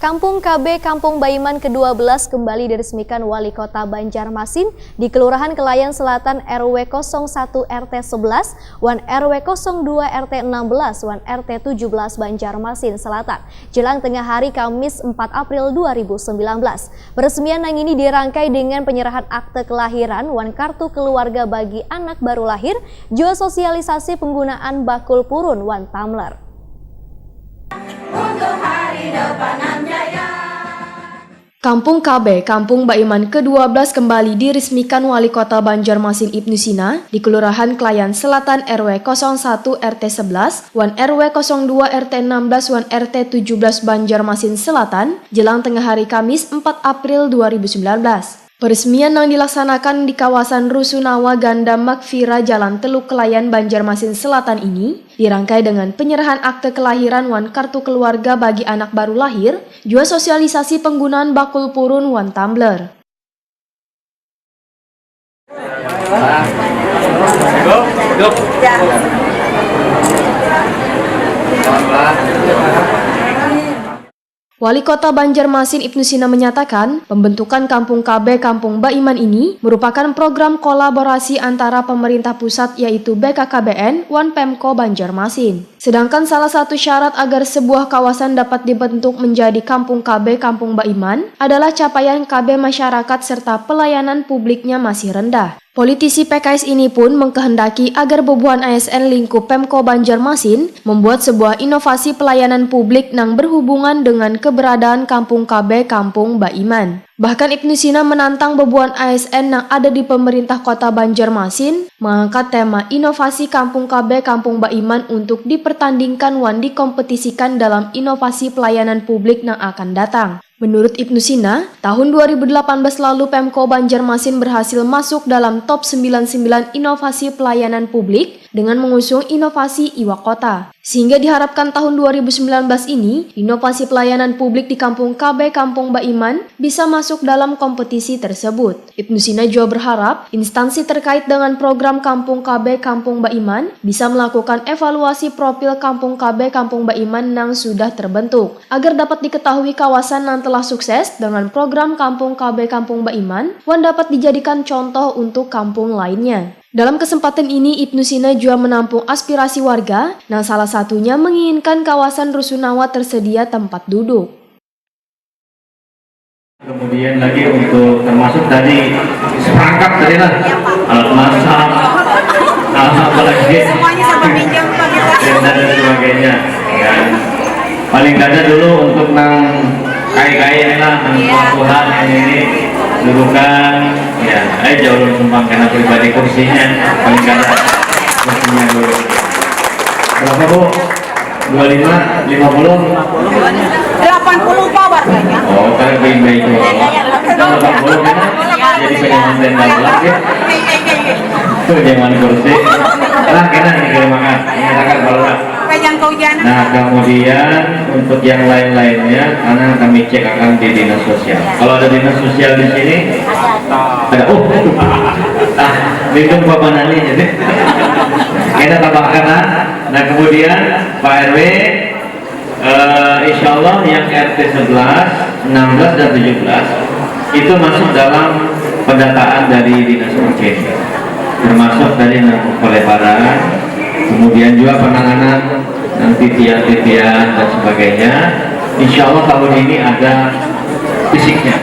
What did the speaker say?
Kampung KB Kampung Baiman ke-12 kembali diresmikan Wali Kota Banjarmasin di Kelurahan Kelayan Selatan RW 01 RT 11, Wan RW 02 RT 16, Wan RT 17 Banjarmasin Selatan, jelang tengah hari Kamis 4 April 2019. Peresmian yang ini dirangkai dengan penyerahan akte kelahiran, Wan kartu keluarga bagi anak baru lahir, juga sosialisasi penggunaan bakul purun, Wan tumbler. Untuk hari depan Jaya. Kampung KB Kampung Baiman ke-12 kembali diresmikan Wali Kota Banjarmasin Ibnu Sina di Kelurahan Kelayan Selatan RW 01 RT 11, Wan RW 02 RT 16, Wan RT 17 Banjarmasin Selatan, jelang tengah hari Kamis 4 April 2019. Peresmian yang dilaksanakan di kawasan Rusunawa Ganda Makfira Jalan Teluk Kelayan Banjarmasin Selatan ini dirangkai dengan penyerahan akte kelahiran Wan kartu keluarga bagi anak baru lahir, juga sosialisasi penggunaan bakul purun Wan tumbler. Wali Kota Banjarmasin Ibnu Sina menyatakan, pembentukan Kampung KB Kampung Baiman ini merupakan program kolaborasi antara pemerintah pusat yaitu BKKBN, Wan Pemko Banjarmasin. Sedangkan salah satu syarat agar sebuah kawasan dapat dibentuk menjadi Kampung KB Kampung Baiman adalah capaian KB masyarakat serta pelayanan publiknya masih rendah. Politisi PKS ini pun mengkehendaki agar Boboan ASN lingkup Pemko Banjarmasin membuat sebuah inovasi pelayanan publik yang berhubungan dengan keberadaan Kampung KB Kampung Baiman. Bahkan Ibnu Sina menantang Boboan ASN yang ada di pemerintah kota Banjarmasin mengangkat tema inovasi Kampung KB Kampung Baiman untuk dipertandingkan wan dikompetisikan dalam inovasi pelayanan publik yang akan datang. Menurut Ibnu Sina, tahun 2018 lalu Pemko Banjarmasin berhasil masuk dalam top 99 inovasi pelayanan publik dengan mengusung inovasi Iwa Kota. Sehingga diharapkan tahun 2019 ini, inovasi pelayanan publik di Kampung KB Kampung Baiman bisa masuk dalam kompetisi tersebut. Ibnu Sina juga berharap instansi terkait dengan program Kampung KB Kampung Baiman bisa melakukan evaluasi profil Kampung KB Kampung Baiman yang sudah terbentuk, agar dapat diketahui kawasan yang telah sukses dengan program Kampung KB Kampung Baiman, wan dapat dijadikan contoh untuk kampung lainnya. Dalam kesempatan ini, Ibnu Sina juga menampung aspirasi warga, yang salah satunya menginginkan kawasan Rusunawa tersedia tempat duduk. Kemudian lagi untuk termasuk tadi seperangkap tadi lah, alat masak, apa lagi, Semuanya sama pinjam Pak dan sebagainya. Dan paling tidak dulu untuk kai-kai lah, Tuhan ini dudukan, ya, jauh lebih sumbang karena pribadi kursinya paling kada kursinya dulu. Berapa Bu? 25, 50? 80 Pak warganya. Oh, karena baik-baik itu. 80 kan? Jadi penyaman dan dalam ya. Tuh jangan kursi. Nah, kena dikirim makan. Menyatakan kalau lah. Nah, kemudian untuk yang lain-lainnya, karena kami cek akan di dinas sosial. Kalau ada dinas sosial di sini, ada. Lindung Bapak Nani jadi. Kita tambahkan lah. Nah, kemudian Pak RW, insya Allah yang RT 11, 16 dan 17 itu masuk dalam pendataan dari dinas Urgen, termasuk dari pelebaran, kemudian juga penanganan nanti tiang-tiang dan sebagainya. Insya Allah tahun ini ada fisiknya.